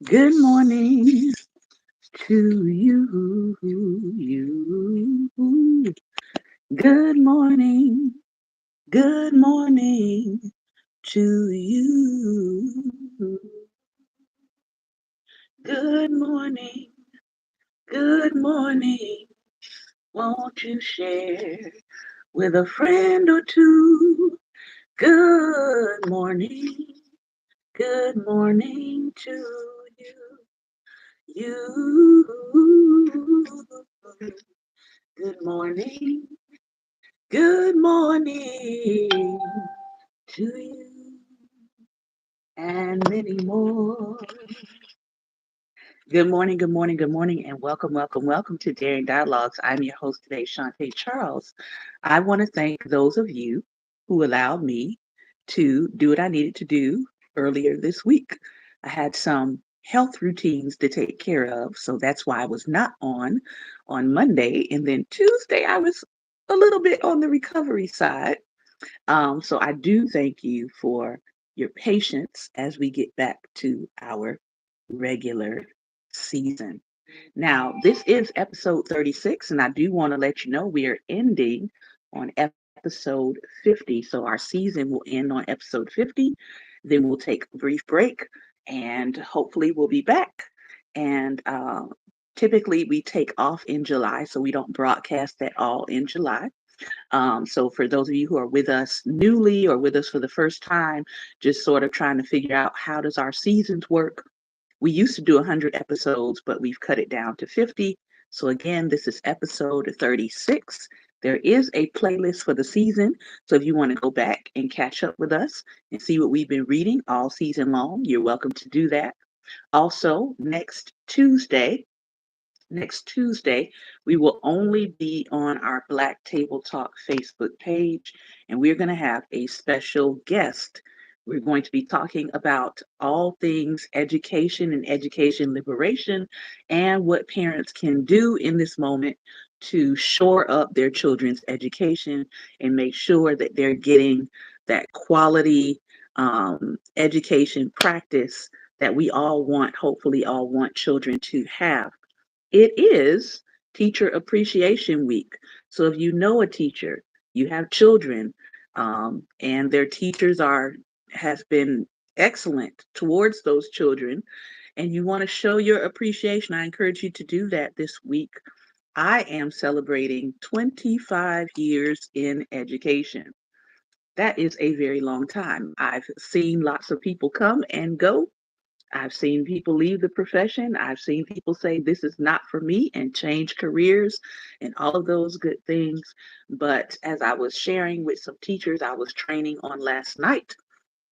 Good morning to you. Good morning. Good morning to you. Good morning. Good morning. Won't you share with a friend or two? Good morning. Good morning to you. You. Good morning. Good morning to you and many more. Good morning, good morning, good morning, and welcome to Daring Dialogues. I'm your host today, Shantae Charles. I want to thank those of you who allowed me to do what I needed to do earlier this week. I had some health routines to take care of, so that's why I was not on Monday, and then Tuesday I was a little bit on the recovery side. So I do thank you for your patience as we get back to our regular season. Now, this is episode 36, and I do want to let you know we are ending on episode 50. So our season will end on episode 50. Then we'll take a brief break, and hopefully we'll be back. And typically we take off in July, so we don't broadcast at all in July. So for those of you who are with us newly or with us for the first time, just sort of trying to figure out how does our seasons work. We used to do 100 episodes, but we've cut it down to 50. So again, this is episode 36. There is a playlist for the season. So if you want to go back and catch up with us and see what we've been reading all season long, you're welcome to do that. Also, next Tuesday, we will only be on our Black Table Talk Facebook page, and we're going to have a special guest. We're going to be talking about all things education and education liberation and what parents can do in this moment to shore up their children's education and make sure that they're getting that quality education practice that we all want, hopefully, all want children to have. It is Teacher Appreciation Week. So if you know a teacher, you have children, and their teachers are has been excellent towards those children, and you want to show your appreciation, I encourage you to do that this week. I am celebrating 25 years in education. That is a very long time. I've seen lots of people come and go. I've seen people leave the profession. I've seen people say, this is not for me, and change careers and all of those good things. But as I was sharing with some teachers I was training on last night,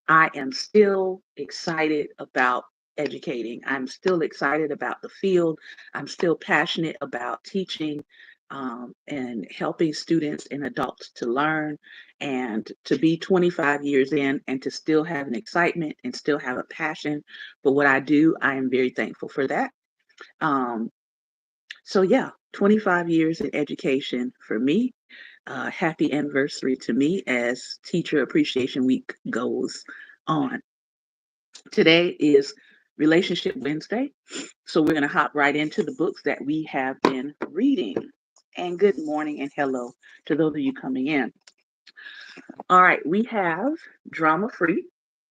I am still excited about educating. I'm still excited about the field. I'm still passionate about teaching and helping students and adults to learn, and to be 25 years in and to still have an excitement and still have a passion for what I do. I am very thankful for that. Um, so, yeah, 25 years in education for me. Happy anniversary to me as Teacher Appreciation Week goes on. Today is Relationship Wednesday, so we're going to hop right into the books that we have been reading. And good morning and hello to those of you coming in. All right, we have Drama Free,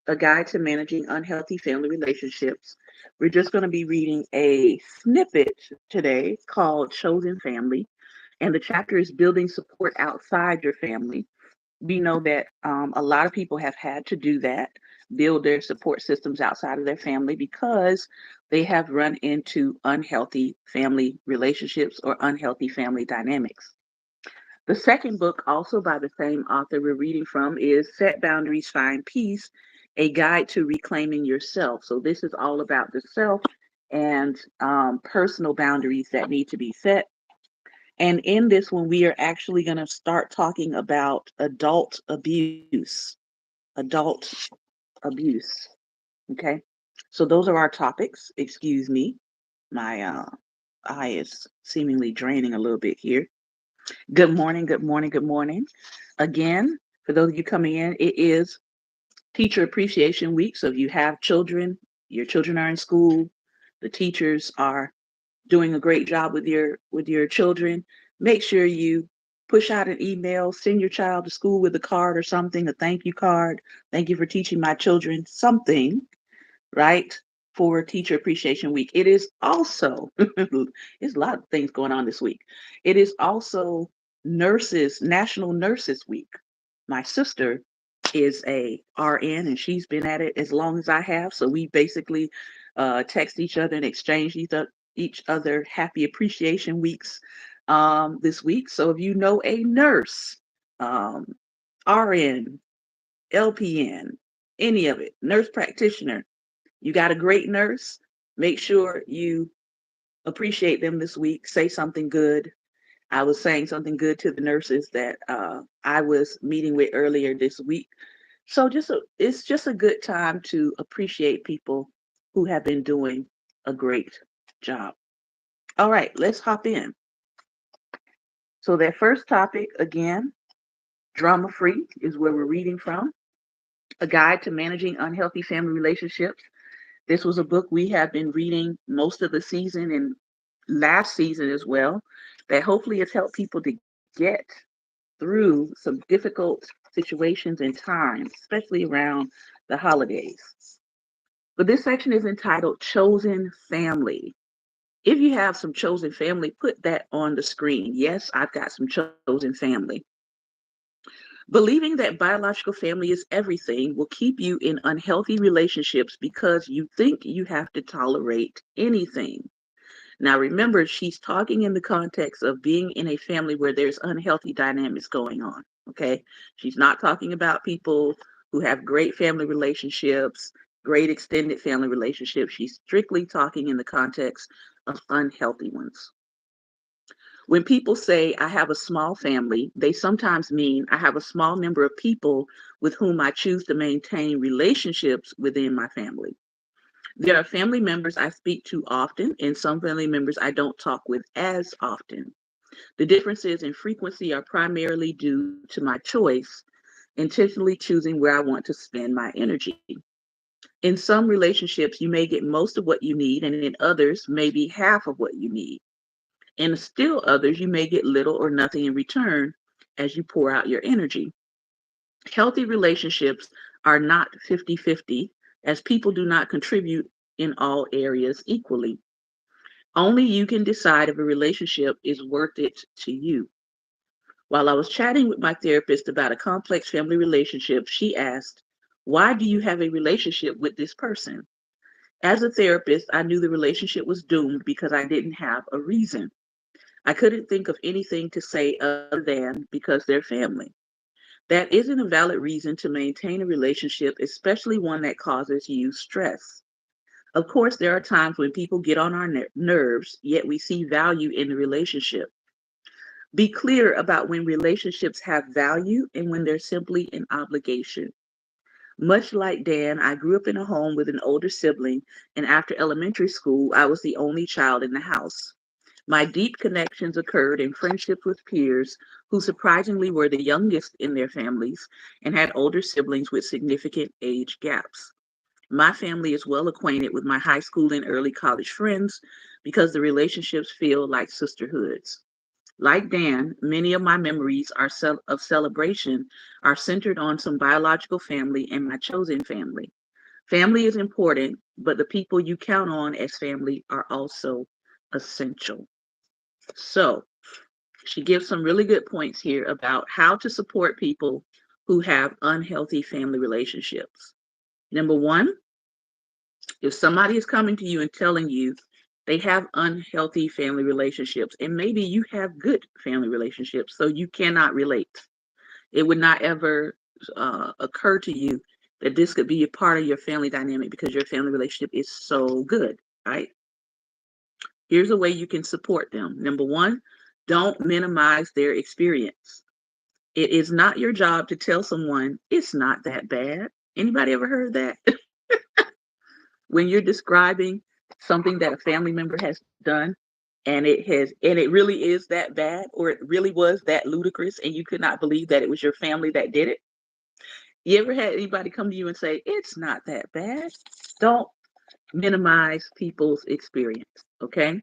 a guide to managing unhealthy family relationships. We're just going to be reading a snippet today called Chosen Family, and the chapter is Building Support Outside Your Family. We know that a lot of people have had to do that, build their support systems outside of their family because they have run into unhealthy family relationships or unhealthy family dynamics. The second book, also by the same author we're reading from, is Set Boundaries, Find Peace, a guide to reclaiming yourself. So this is all about the self and personal boundaries that need to be set. And in this one, we are actually going to start talking about adult abuse. Adult abuse. Okay. So those are our topics. Excuse me. My eye is seemingly draining a little bit here. Good morning. Good morning. Good morning. Again, for those of you coming in, it is Teacher Appreciation Week. So if you have children, your children are in school, the teachers are doing a great job with your children, make sure you push out an email, send your child to school with a card or something, a thank you card. Thank you for teaching my children something, right? For Teacher Appreciation Week. It is also, there's a lot of things going on this week. It is also National Nurses Week. My sister is a RN and she's been at it as long as I have. So we basically text each other and exchange each other happy appreciation weeks this week. So if you know a nurse, um, RN, LPN, any of it, nurse practitioner, you got a great nurse, make sure you appreciate them this week. Say something good. I was saying something good to the nurses that I was meeting with earlier this week. So it's just a good time to appreciate people who have been doing a great job. All right, let's hop in. So that first topic, again, drama free, is where we're reading from. A Guide to Managing Unhealthy Family Relationships. This was a book we have been reading most of the season and last season as well, that hopefully has helped people to get through some difficult situations and times, especially around the holidays. But this section is entitled Chosen Family. If you have some chosen family, put that on the screen. Yes, I've got some chosen family. Believing that biological family is everything will keep you in unhealthy relationships because you think you have to tolerate anything. Now, remember, she's talking in the context of being in a family where there's unhealthy dynamics going on. Okay. She's not talking about people who have great family relationships, great extended family relationships. She's strictly talking in the context of unhealthy ones. When people say, I have a small family, they sometimes mean I have a small number of people with whom I choose to maintain relationships within my family. There are family members I speak to often, and some family members I don't talk with as often. The differences in frequency are primarily due to my choice, intentionally choosing where I want to spend my energy. In some relationships, you may get most of what you need, and in others, maybe half of what you need. In still others, you may get little or nothing in return as you pour out your energy. Healthy relationships are not 50-50, as people do not contribute in all areas equally. Only you can decide if a relationship is worth it to you. While I was chatting with my therapist about a complex family relationship, she asked, why do you have a relationship with this person? As a therapist, I knew the relationship was doomed because I didn't have a reason. I couldn't think of anything to say other than because they're family. That isn't a valid reason to maintain a relationship, especially one that causes you stress. Of course, there are times when people get on our nerves, yet we see value in the relationship. Be clear about when relationships have value and when they're simply an obligation. Much like Dan, I grew up in a home with an older sibling, and after elementary school, I was the only child in the house. My deep connections occurred in friendships with peers who surprisingly were the youngest in their families and had older siblings with significant age gaps. My family is well acquainted with my high school and early college friends because the relationships feel like sisterhoods. Like Dan, many of my memories of celebration are centered on some biological family and my chosen family. Family is important, but the people you count on as family are also essential. So she gives some really good points here about how to support people who have unhealthy family relationships. Number one, if somebody is coming to you and telling you they have unhealthy family relationships, and maybe you have good family relationships, so you cannot relate, it would not ever occur to you that this could be a part of your family dynamic because your family relationship is so good, right? Here's a way you can support them. Number one, don't minimize their experience. It is not your job to tell someone it's not that bad. Anybody ever heard that? When you're describing something that a family member has done and it really is that bad, or it really was that ludicrous and you could not believe that it was your family that did it. You ever had anybody come to you and say, it's not that bad? Don't minimize people's experience. Okay.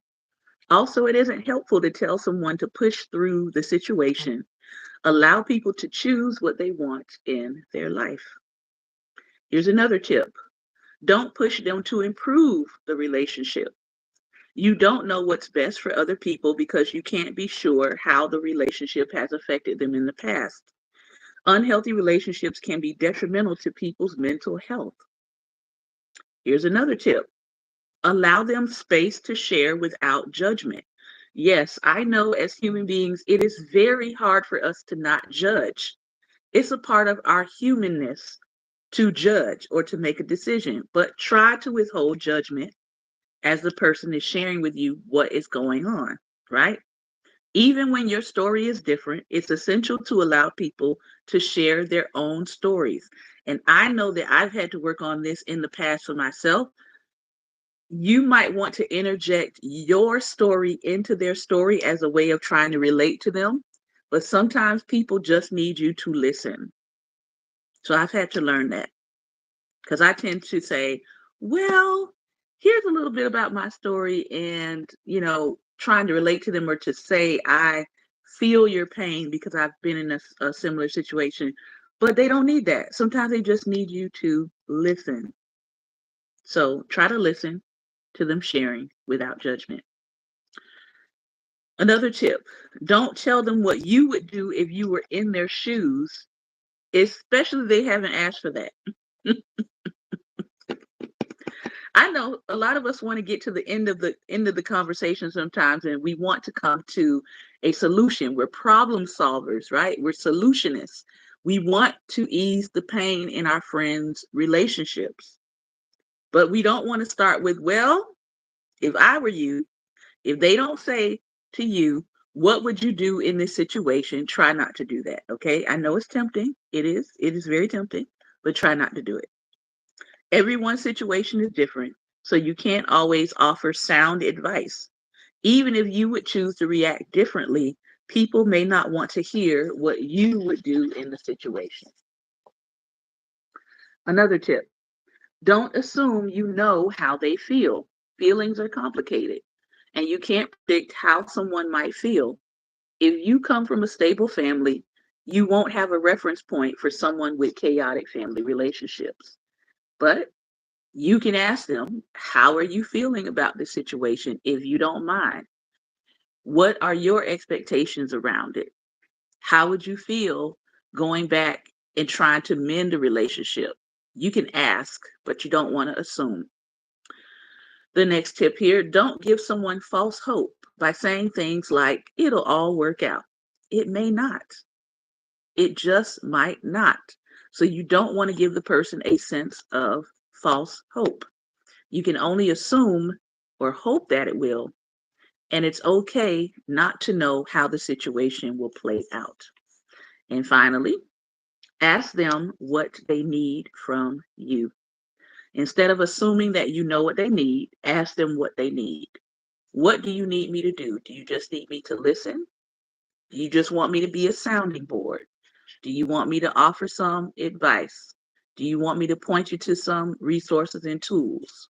Also, it isn't helpful to tell someone to push through the situation. Allow people to choose what they want in their life. Here's another tip: don't push them to improve the relationship. You don't know what's best for other people because you can't be sure how the relationship has affected them in the past. Unhealthy relationships can be detrimental to people's mental health. Here's another tip: allow them space to share without judgment. Yes, I know as human beings, it is very hard for us to not judge. It's a part of our humanness to judge or to make a decision, but try to withhold judgment as the person is sharing with you what is going on, right? Even when your story is different, it's essential to allow people to share their own stories. And I know that I've had to work on this in the past for myself. You might want to interject your story into their story as a way of trying to relate to them, but sometimes people just need you to listen. So I've had to learn that because I tend to say, well, here's a little bit about my story, and, trying to relate to them or to say, I feel your pain because I've been in a similar situation. But they don't need that. Sometimes they just need you to listen. So try to listen to them sharing without judgment. Another tip: don't tell them what you would do if you were in their shoes, especially if they haven't asked for that. I know a lot of us want to get to the conversation sometimes, and we want to come to a solution. We're problem solvers, right? We're solutionists. We want to ease the pain in our friends' relationships. But we don't want to start with, well, if I were you, if they don't say to you, what would you do in this situation? Try not to do that. Okay. I know it's tempting. It is. It is very tempting, but try not to do it. Everyone's situation is different, so you can't always offer sound advice. Even if you would choose to react differently, people may not want to hear what you would do in the situation. Another tip: don't assume you know how they feel. Feelings are complicated, and you can't predict how someone might feel. If you come from a stable family, you won't have a reference point for someone with chaotic family relationships. But you can ask them, how are you feeling about this situation if you don't mind? What are your expectations around it? How would you feel going back and trying to mend a relationship? You can ask, but you don't want to assume. The next tip here: don't give someone false hope by saying things like, it'll all work out. It may not. It just might not. So you don't want to give the person a sense of false hope. You can only assume or hope that it will, and it's okay not to know how the situation will play out. And finally, ask them what they need from you. Instead of assuming that you know what they need, ask them what they need. What do you need me to do? Do you just need me to listen? Do you just want me to be a sounding board? Do you want me to offer some advice? Do you want me to point you to some resources and tools?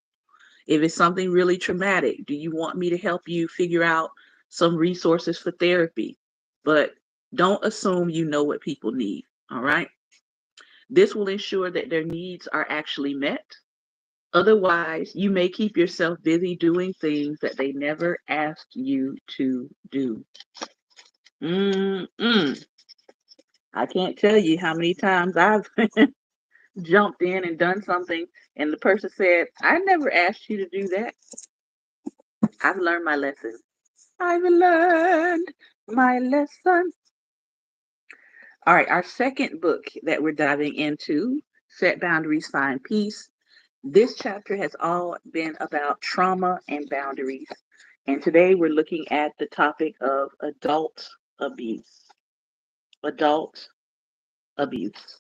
If it's something really traumatic, do you want me to help you figure out some resources for therapy? But don't assume you know what people need, all right? This will ensure that their needs are actually met. Otherwise, you may keep yourself busy doing things that they never asked you to do. Mm-mm. I can't tell you how many times I've jumped in and done something, and the person said, I never asked you to do that. I've learned my lesson. I've learned my lesson. All right, our second book that we're diving into, Set Boundaries, Find Peace. This chapter has all been about trauma and boundaries. And today we're looking at the topic of adult abuse. Adult abuse.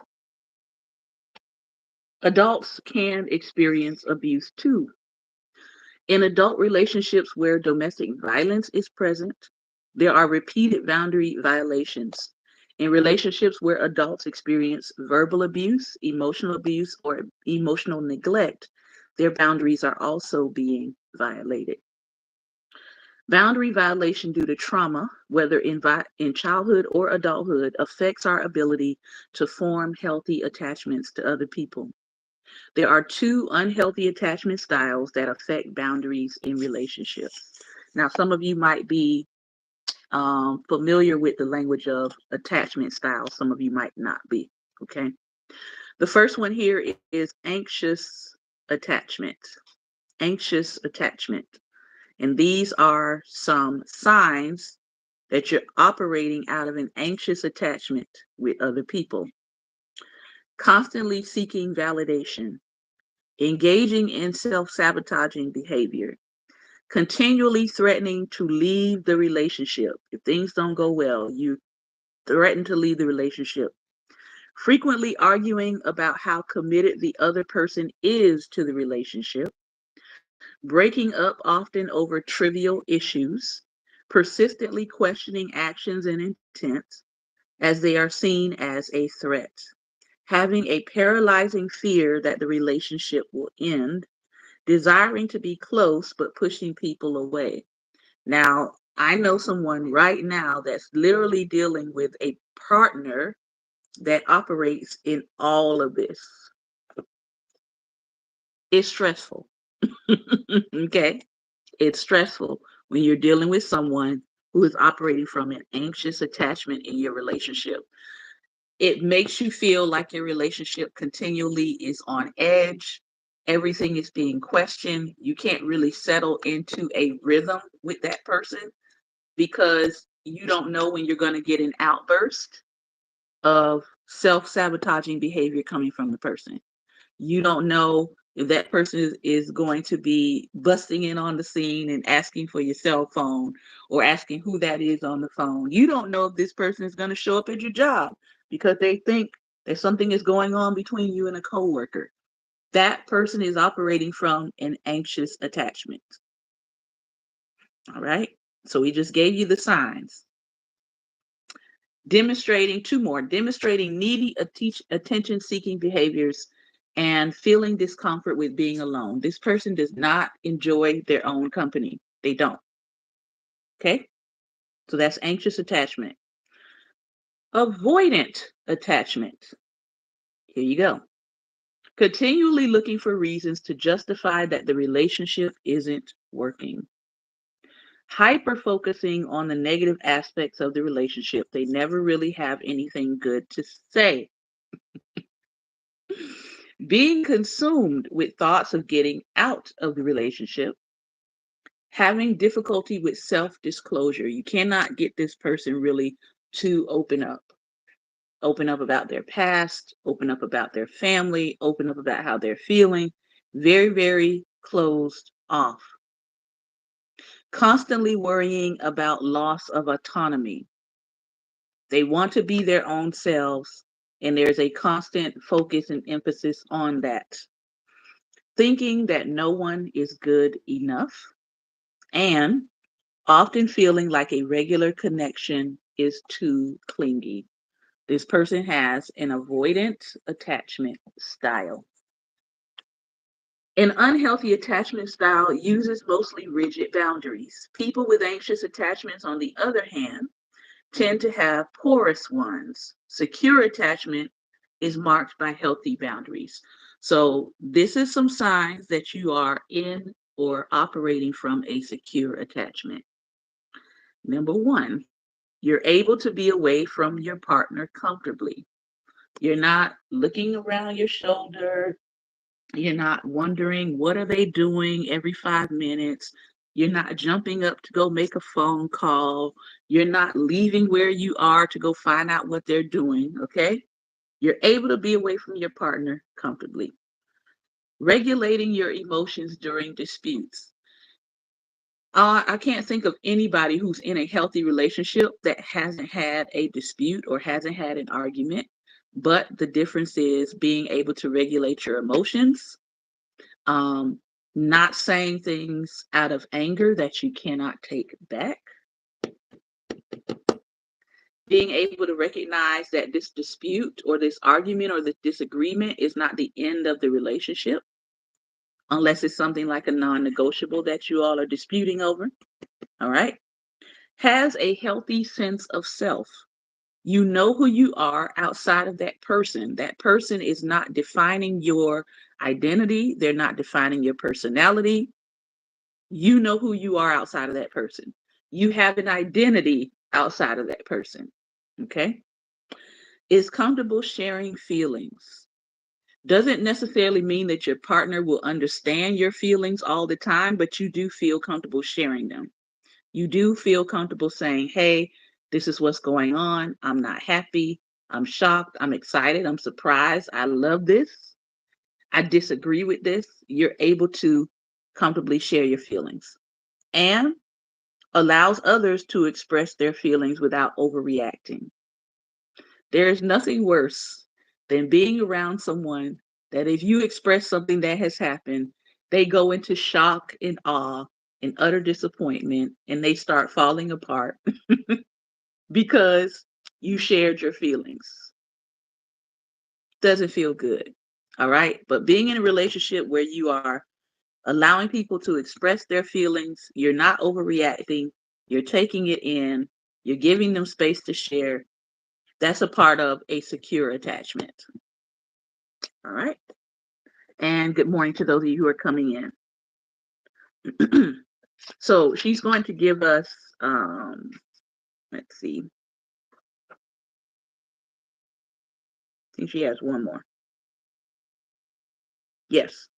Adults can experience abuse too. In adult relationships where domestic violence is present, there are repeated boundary violations. In relationships where adults experience verbal abuse, or emotional neglect, their boundaries are also being violated. Boundary violation due to trauma, whether in childhood or adulthood, affects our ability to form healthy attachments to other people. There are two unhealthy attachment styles that affect boundaries in relationships. Now, some of you might be familiar with the language of attachment styles, some of you might not be. Okay. The first one here is anxious attachment. Anxious attachment. And these are some signs that you're operating out of an anxious attachment with other people. Constantly seeking validation, engaging in self-sabotaging behavior, continually threatening to leave the relationship. If things don't go well, you threaten to leave the relationship. Frequently arguing about how committed the other person is to the relationship, breaking up often over trivial issues, persistently questioning actions and intents as they are seen as a threat, having a paralyzing fear that the relationship will end, desiring to be close but pushing people away. Now, I know someone right now that's literally dealing with a partner that operates in all of this. It's stressful. Okay? It's stressful when you're dealing with someone who is operating from an anxious attachment in your relationship. It makes you feel like your relationship continually is on edge. Everything is being questioned. You can't really settle into a rhythm with that person because you don't know when you're going to get an outburst of self-sabotaging behavior coming from the person. You don't know if that person is going to be busting in on the scene and asking for your cell phone or asking who that is on the phone. You don't know if this person is going to show up at your job because they think that something is going on between you and a coworker. That person is operating from an anxious attachment. All right. So we just gave you the signs. Demonstrating two more, demonstrating needy attention seeking behaviors and feeling discomfort with being alone. This person does not enjoy their own company. They don't. Okay. So that's anxious attachment. Avoidant attachment. Here you go. Continually looking for reasons to justify that the relationship isn't working. Hyper focusing on the negative aspects of the relationship. They never really have anything good to say. Being consumed with thoughts of getting out of the relationship, having difficulty with self-disclosure. You cannot get this person really to open up about their past, open up about their family, open up about how they're feeling. Very, very closed off. Constantly worrying about loss of autonomy. They want to be their own selves, and there's a constant focus and emphasis on that. Thinking that no one is good enough, and often feeling like a regular connection is too clingy. This person has an avoidant attachment style. An unhealthy attachment style uses mostly rigid boundaries. People with anxious attachments, on the other hand, tend to have porous ones. Secure attachment is marked by healthy boundaries. So, this is some signs that you are in or operating from a secure attachment. Number one, you're able to be away from your partner comfortably. You're not looking around your shoulder. You're not wondering what are they doing every 5 minutes. You're not jumping up to go make a phone call. You're not leaving where you are to go find out what they're doing, okay? You're able to be away from your partner comfortably. Regulating your emotions during disputes. I can't think of anybody who's in a healthy relationship that hasn't had a dispute or hasn't had an argument. But the difference is being able to regulate your emotions, um, not saying things out of anger that you cannot take back, being able to recognize that this dispute or this argument or this disagreement is not the end of the relationship. unless it's something like a non-negotiable that you all are disputing over. All right. Has a healthy sense of self. You know who you are outside of that person. That person is not defining your identity, they're not defining your personality. You know who you are outside of that person. You have an identity outside of that person. Okay? Is comfortable sharing feelings. Doesn't necessarily mean that your partner will understand your feelings all the time, but you do feel comfortable sharing them. You do feel comfortable saying, hey, this is what's going on. I'm not happy. I'm shocked. I'm excited. I'm surprised. I love this. I disagree with this. You're able to comfortably share your feelings and allows others to express their feelings without overreacting. There is nothing worse than being around someone that if you express something that has happened, they go into shock and awe and utter disappointment and they start falling apart because you shared your feelings. Doesn't feel good. All right. But being in a relationship where you are allowing people to express their feelings, you're not overreacting, you're taking it in, you're giving them space to share. That's a part of a secure attachment. All right. And good morning to those of you who are coming in. So she's going to give us, let's see, I think she has one more. Yes.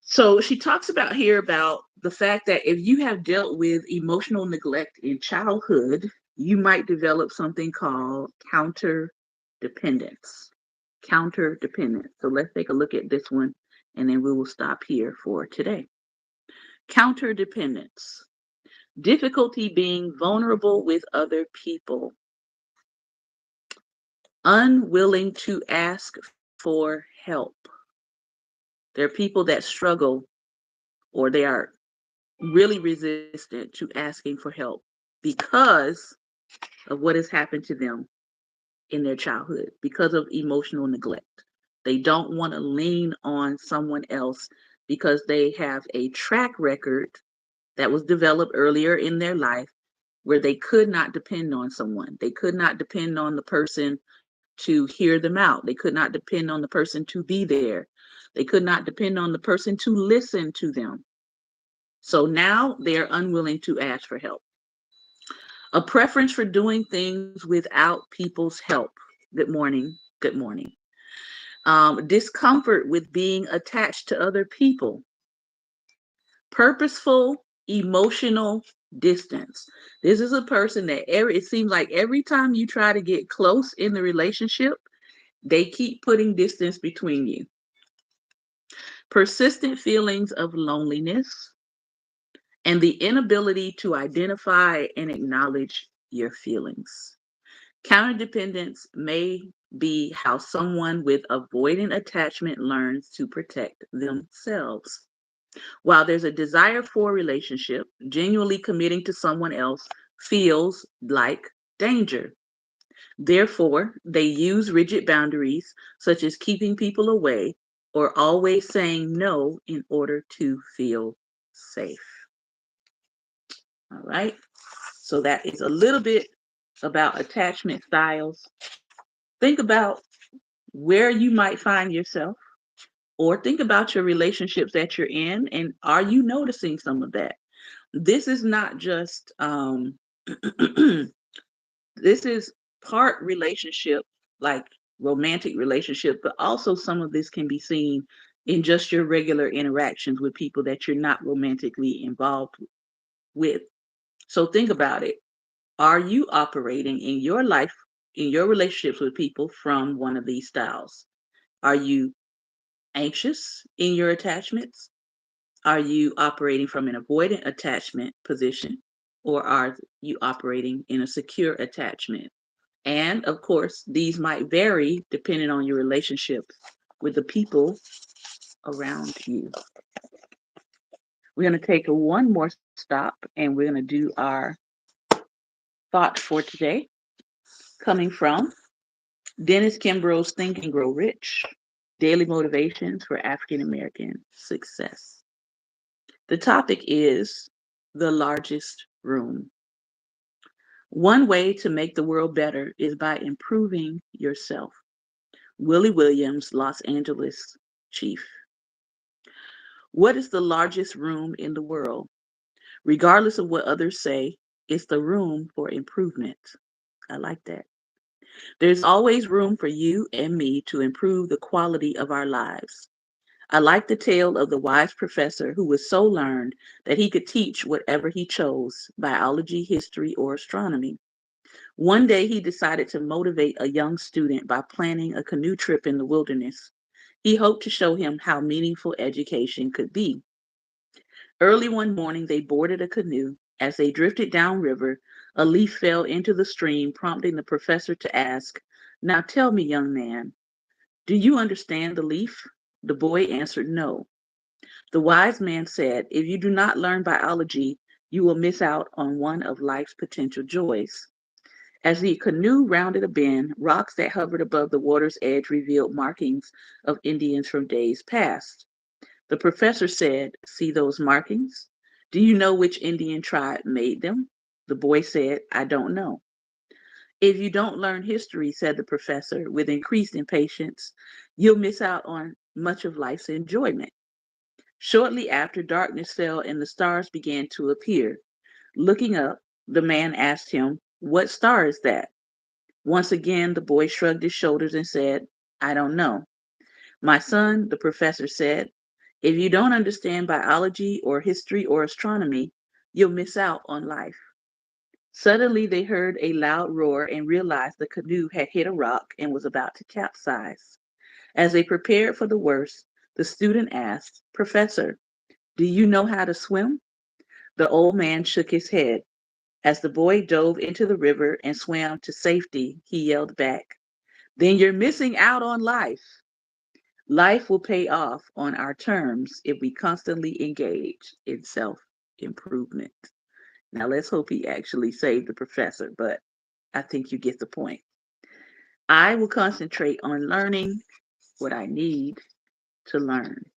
So she talks about here about the fact that if you have dealt with emotional neglect in childhood, you might develop something called counter dependence. Counter dependence. So let's take a look at this one and then we will stop here for today. Counter dependence. Difficulty being vulnerable with other people. Unwilling to ask for help. There are people that struggle or they are really resistant to asking for help because of what has happened to them in their childhood, because of emotional neglect. They don't want to lean on someone else because they have a track record that was developed earlier in their life where they could not depend on someone. They could not depend on the person to hear them out. They could not depend on the person to be there. They could not depend on the person to listen to them. So now they're unwilling to ask for help. A preference for doing things without people's help. Good morning. Good morning. Discomfort with being attached to other people. Purposeful emotional distance. This is a person that it seems like every time you try to get close in the relationship, they keep putting distance between you. Persistent feelings of loneliness and the inability to identify and acknowledge your feelings. Counterdependence may be how someone with avoidant attachment learns to protect themselves. While there's a desire for a relationship, genuinely committing to someone else feels like danger. Therefore, they use rigid boundaries, such as keeping people away or always saying no in order to feel safe. All right. So that is a little bit about attachment styles. Think about where you might find yourself, or think about your relationships that you're in, and are you noticing some of that? This is not just this is part relationship, like romantic relationship, but also some of this can be seen in just your regular interactions with people that you're not romantically involved with. So think about it. Are you operating in your life, in your relationships with people from one of these styles? Are you anxious in your attachments? Are you operating from an avoidant attachment position? Or are you operating in a secure attachment? And of course, these might vary depending on your relationship with the people around you. We're going to take one more stop and we're going to do our thought for today, coming from Dennis Kimbro's Think and Grow Rich. Daily Motivations for African American Success. The topic is the largest room. One way to make the world better is by improving yourself. Willie Williams, Los Angeles Chief. What is the largest room in the world? Regardless of what others say, it's the room for improvement. I like that. There's always room for you and me to improve the quality of our lives. I like the tale of the wise professor who was so learned that he could teach whatever he chose, biology, history, or astronomy. One day he decided to motivate a young student by planning a canoe trip in the wilderness. He hoped to show him how meaningful education could be. Early one morning, they boarded a canoe. As they drifted downriver, a leaf fell into the stream, prompting the professor to ask, "Now tell me, young man, do you understand the leaf?" The boy answered no. The wise man said, "If you do not learn biology, you will miss out on one of life's potential joys." As the canoe rounded a bend, rocks that hovered above the water's edge revealed markings of Indians from days past. The professor said, "See those markings? Do you know which Indian tribe made them?" The boy said, "I don't know." "If you don't learn history," said the professor with increased impatience, "you'll miss out on much of life's enjoyment." Shortly after, darkness fell and the stars began to appear. Looking up, the man asked him, "What star is that?" Once again, the boy shrugged his shoulders and said, "I don't know." "My son," the professor said, "if you don't understand biology or history or astronomy, you'll miss out on life." Suddenly, they heard a loud roar and realized the canoe had hit a rock and was about to capsize. As they prepared for the worst, the student asked, "Professor, do you know how to swim?" The old man shook his head. As the boy dove into the river and swam to safety, he yelled back, "Then you're missing out on life." Life will pay off on our terms if we constantly engage in self improvement. Now, let's hope he actually saved the professor, but I think you get the point. I will concentrate on learning what I need to learn,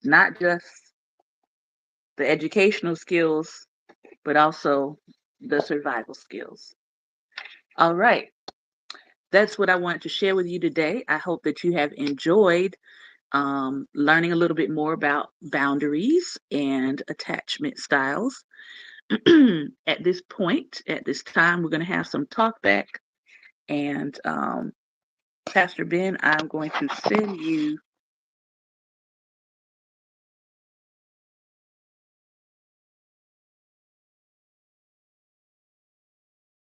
not just the educational skills, but also the survival skills. All right. That's what I wanted to share with you today. I hope that you have enjoyed learning a little bit more about boundaries and attachment styles. At this point, at this time, we're going to have some talk back. And Pastor Ben, I'm going to send you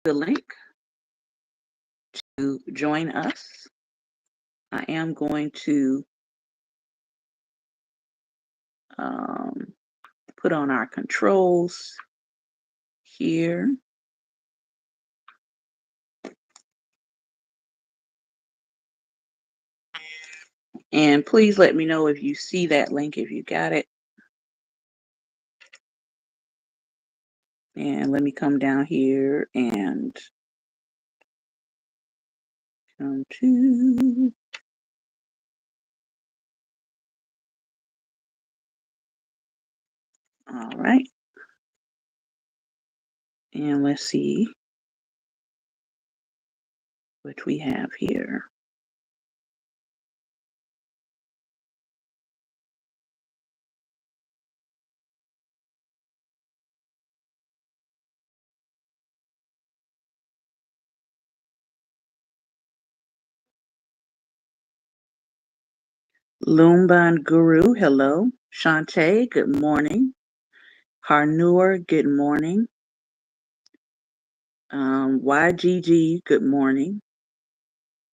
the link to join us. I am going to um, put on our controls here. And please let me know if you see that link, if you got it. And let me come down here and come to, all right. And let's see what we have here. Lumban Guru, hello. Shantae, good morning. Harnoor, good morning. YGG, good morning.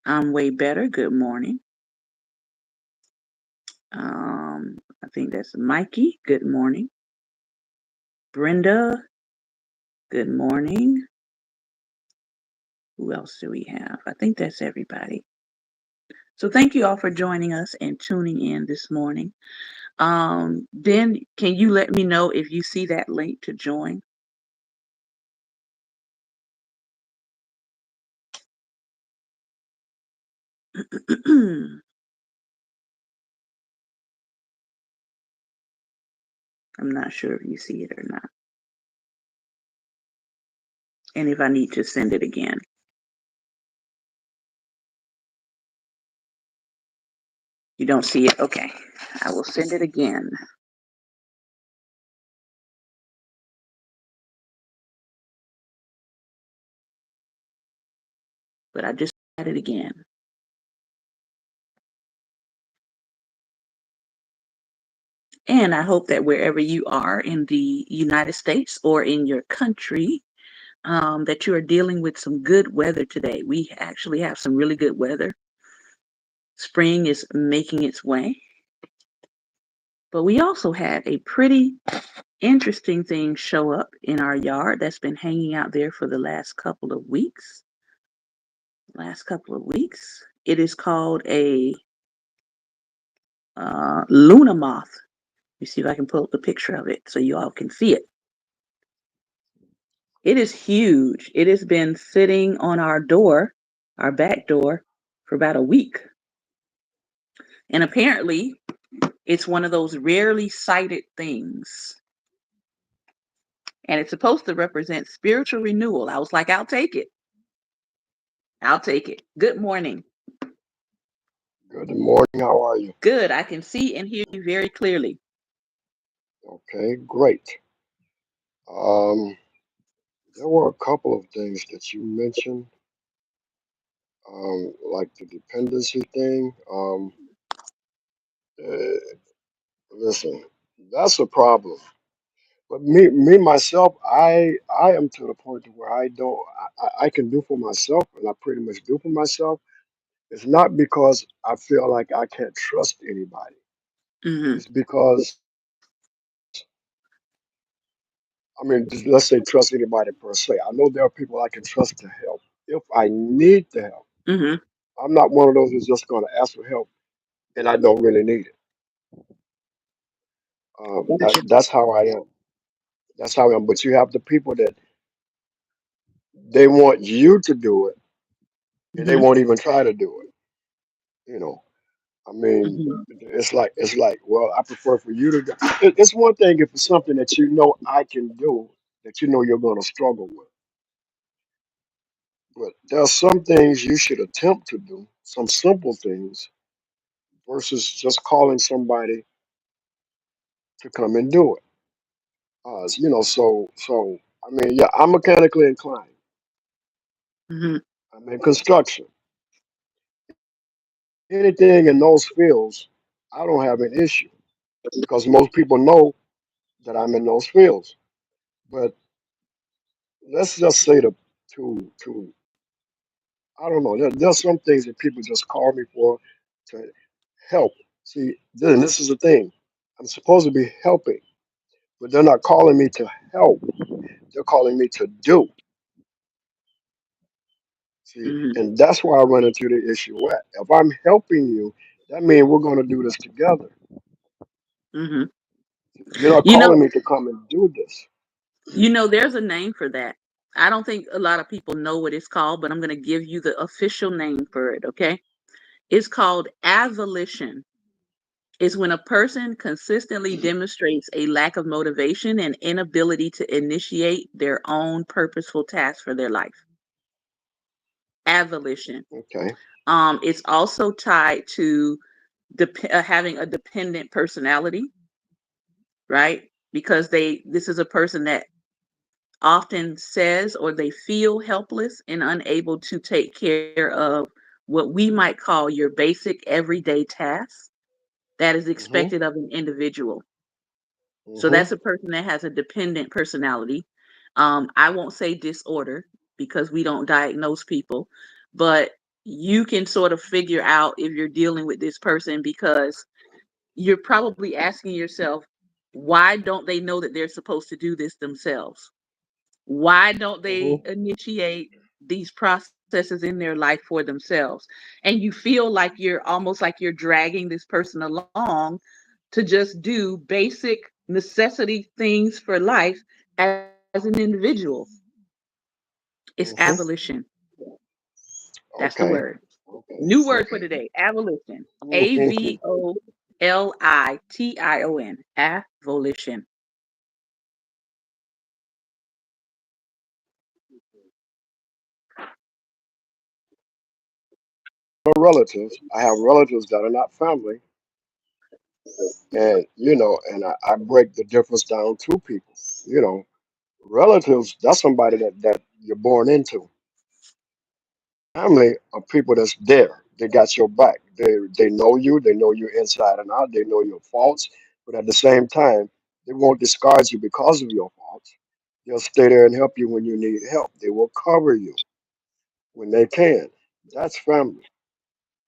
I'm way better, good morning. I think that's Mikey, good morning. Brenda, good morning. Who else do we have? I think that's everybody. So thank you all for joining us and tuning in this morning. Ben, can you let me know if you see that link to join? I'm not sure if you see it or not. And if I need to send it again. You don't see it? Okay. I will send it again. But I just tried it again. And I hope that wherever you are in the United States or in your country, that you are dealing with some good weather today. We actually have some really good weather. Spring is making its way. But we also had a pretty interesting thing show up in our yard that's been hanging out there for the last couple of weeks. Last couple of weeks. It is called a Luna moth. Let me see if I can pull up the picture of it so you all can see it. It is huge. It has been sitting on our door, our back door, for about a week. And apparently, it's one of those rarely sighted things. And it's supposed to represent spiritual renewal. I was like, I'll take it. I'll take it. Good morning. Good morning. How are you? Good. I can see and hear you very clearly. Okay, great. Um, there were a couple of things that you mentioned, like the dependency thing. Uh, Listen, that's a problem. But me myself, I am to the point to where I don't, I can do for myself, and I pretty much do for myself. It's not because I feel like I can't trust anybody. Mm-hmm. It's because just let's say trust anybody per se. I know there are people I can trust to help if I need the help. Mm-hmm. I'm not one of those who's just going to ask for help and I don't really need it. Gotcha. That's how I am. That's how I am. But you have the people that they want you to do it and they Mm-hmm. won't even try to do it. You know, I mean, Mm-hmm. it's like, well, I prefer for you to do. It's one thing if it's something that you know I can do that you know you're going to struggle with. But there are some things you should attempt to do, some simple things, versus just calling somebody to come and do it. So I mean, yeah, I'm mechanically inclined. Mm-hmm. I'm in construction. Anything in those fields, I don't have an issue because most people know that I'm in those fields. But let's just say to I don't know. There's some things that people just call me for to help. See, then this is the thing. I'm supposed to be helping, but they're not calling me to help. They're calling me to do. See, Mm-hmm. and that's where I run into the issue at. If I'm helping you, that means we're going to do this together. Mm-hmm. You're not You know, calling me to come and do this. there's a name for that. I don't think a lot of people know what it's called, but I'm going to give you the official name for it, okay? It's called avolition. Is when a person consistently demonstrates a lack of motivation and inability to initiate their own purposeful tasks for their life. Avolition. Okay. It's also tied to having a dependent personality, right? Because this is a person that often says or they feel helpless and unable to take care of what we might call your basic everyday tasks that is Mhm. expected of an individual. So Mhm. that's a person that has a dependent personality. I won't say disorder because we don't diagnose people, but you can sort of figure out if you're dealing with this person because you're probably asking yourself, why don't they know that they're supposed to do this themselves? Why don't they Mhm. initiate these processes in their life for themselves? And you feel like you're almost like you're dragging this person along to just do basic necessity things for life as an individual. It's Mhm. avolition. That's the word. Okay. New word for Okay. today, avolition. Mhm. Avolition. Avolition. relatives. I have relatives that are not family, and I break the difference down to people. You know, relatives, that's somebody that you're born into. Family are people that's there. They got your back. They know you. They know you inside and out. They know your faults, but at the same time, they won't discard you because of your faults. They'll stay there and help you when you need help. They will cover you when they can. That's family.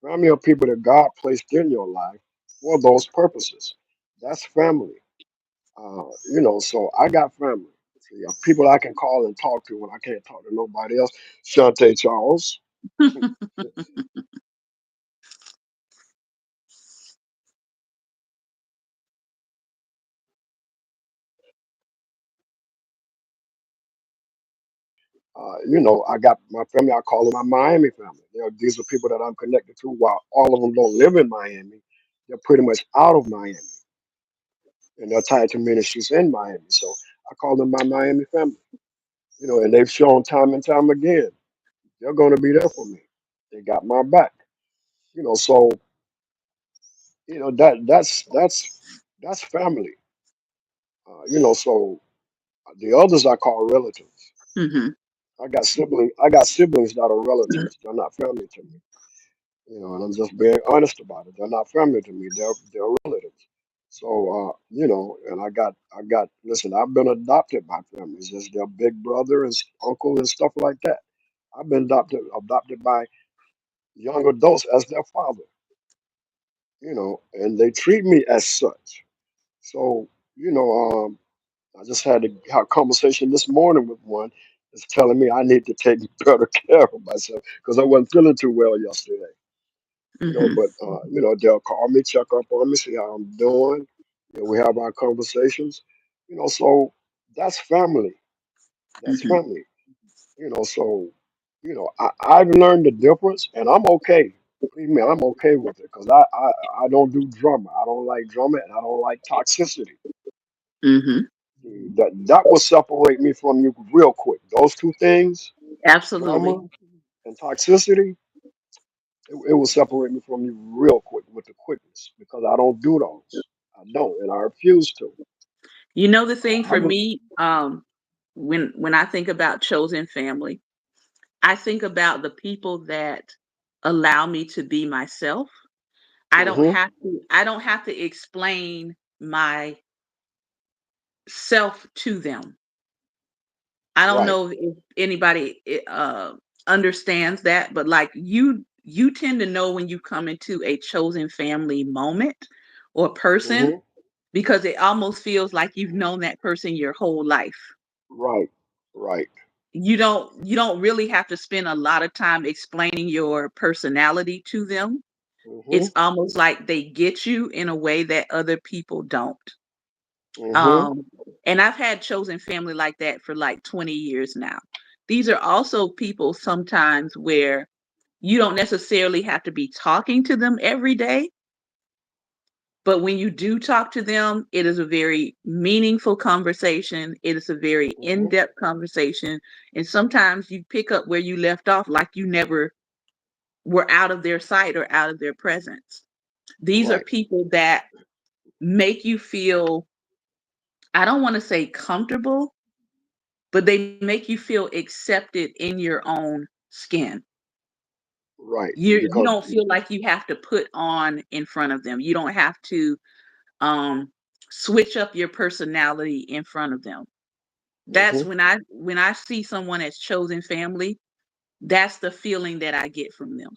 Family are people that God placed in your life for those purposes. That's family. So I got family. See, people I can call and talk to when I can't talk to nobody else. Shantae Charles. I got my family. I call them my Miami family. These are people that I'm connected to. While all of them don't live in Miami, they're pretty much out of Miami, and they're tied to ministries in Miami. So I call them my Miami family. And they've shown time and time again they're going to be there for me. They got my back. So that's family. So the others I call relatives. Hmm. I got siblings that are relatives. They're not family to me. And I'm just being honest about it. They're not family to me. They're relatives. So and I got. Listen, I've been adopted by families as their big brother and uncle and stuff like that. I've been adopted by young adults as their father. And they treat me as such. So I just had to have a conversation this morning with one that's telling me I need to take better care of myself because I wasn't feeling too well yesterday. Hmm. But they'll call me, check up on me, see how I'm doing. We have our conversations. So that's family. That's Hmm. family. So I've learned the difference, and I'm okay. Believe me, I'm okay with it because I don't do drama. I don't like drama, and I don't like toxicity. Hmm. That will separate me from you real quick. Those two things, Absolutely. drama and toxicity, it will separate me from you real quick with the quickness because I don't do those. I don't, and I refuse to. You know the thing I for bel me, when I think about chosen family, I think about the people that allow me to be myself. hmm I don't have to explain myself to them. I don't Right. know if anybody understands that, but like you tend to know when you come into a chosen family moment or person hmm because it almost feels like you've known that person your whole life. Right. Right. You don't really have to spend a lot of time explaining your personality to them. hmm It's almost like they get you in a way that other people don't. hmm Um, and I've had chosen family like that for like 20 years now. These are also people sometimes where you don't necessarily have to be talking to them every day, but when you do talk to them, it is a very meaningful conversation. It is a very in hmm depth conversation. And sometimes you pick up where you left off like you never were out of their sight or out of their presence. These are Right. people that make you feel, I don't want to say comfortable, but they make you feel accepted in your own skin. Right. You Because don't feel like you have to put on in front of them. You don't have to um switch up your personality in front of them. That's hmm when I see someone as chosen family, that's the feeling that I get from them.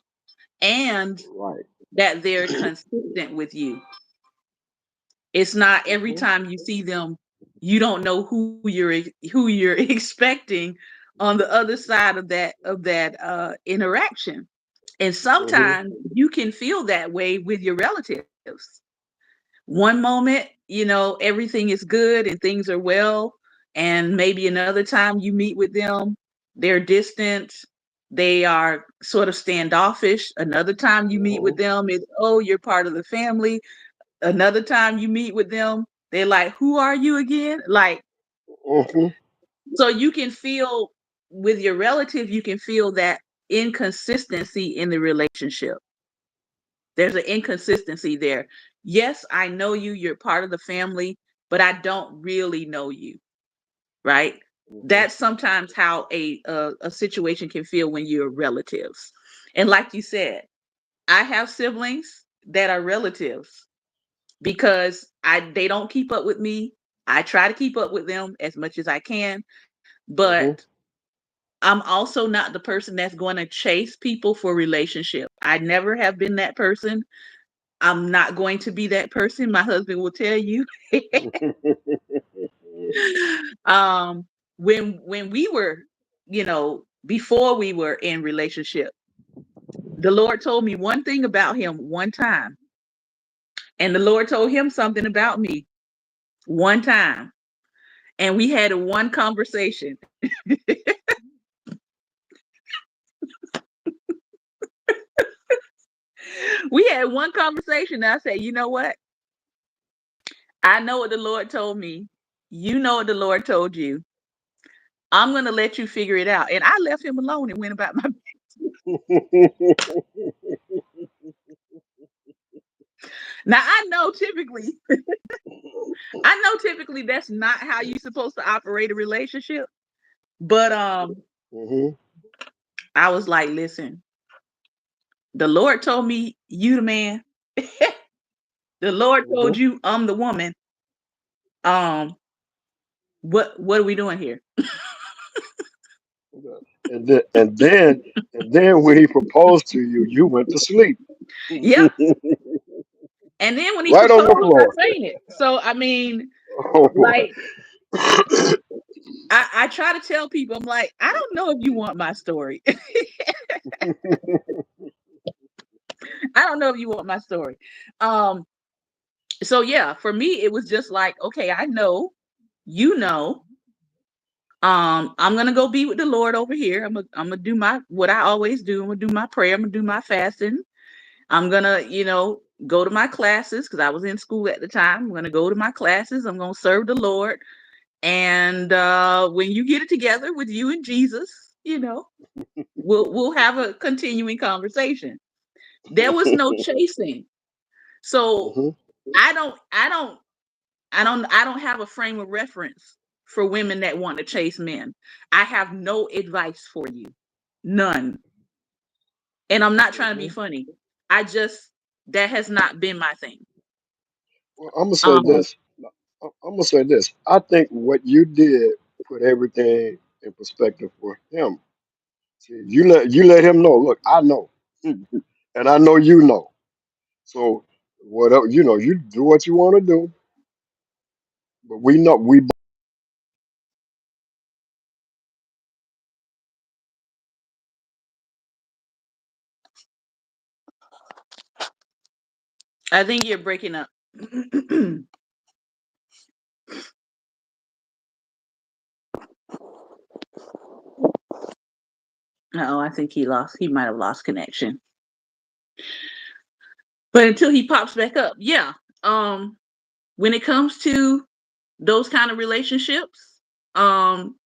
And right. that they're consistent with you. It's not every hmm time you see them, you don't know who you're expecting on the other side of that interaction. And hmm sometimes you can feel that way with your relatives. One moment, everything is good and things are well, and maybe another time you meet with them, they're distant, they are sort of standoffish. Another time you meet with hmm them, it's, oh, you're part of the family. Another time you meet with them, they're like, who are you again? Like, hmm so you can feel with your relative, you can feel that inconsistency in the relationship. There's an inconsistency there. Yes, I know you, you're part of the family, but I don't really know you, right? Hmm. That's sometimes how a situation can feel when you're relatives. And like you said, I have siblings that are relatives because I they don't keep up with me. I try to keep up with them as much as I can, but Hmm. I'm also not the person that's going to chase people for relationship. I never have been that person. I'm not going to be that person. My husband will tell you. um, when we were, before we were in relationship, the Lord told me one thing about him one time, and the Lord told him something about me one time, and we had a one conversation. We had one conversation. And I said, you know what? I know what the Lord told me. You know what the Lord told you. I'm gonna let you figure it out. And I left him alone and went about my. Now I know typically that's not how you're supposed to operate a relationship. But Hmm. I was like, listen, the Lord told me you the man. The Lord told Hmm. you I'm the woman. Um, what are we doing here? And then when he proposed to you, you went to sleep. Yep. And then when he Right on the proposed, I floor. fainted. So I mean, like I try to tell people, I'm like, I don't know if you want my story. I don't know if you want my story. Um, so yeah, for me, it was just like, okay, I know, you know, I'm gonna go be with the Lord over here. I'm gonna do my what I always do. I'm gonna do my prayer. I'm gonna do my fasting. I'm gonna, go to my classes because I was in school at the time. I'm gonna go to my classes. I'm gonna serve the Lord. And when you get it together with you and Jesus, we'll have a continuing conversation. There was no chasing. So Hmm. I don't I don't I don't have a frame of reference for women that want to chase men. I have no advice for you. None. And I'm not trying to be Hmm. funny. I just that has not been my thing. Well, I'm gonna say Um this. I'm gonna say this. I think what you did put everything in perspective for him. See, you let him know. Look, I know, and I know you know. So whatever you do what you want to do. But we know we. I think you're breaking up. Oh, I think he might have lost connection. But until he pops back up, yeah. Um, when it comes to those kind of relationships, um,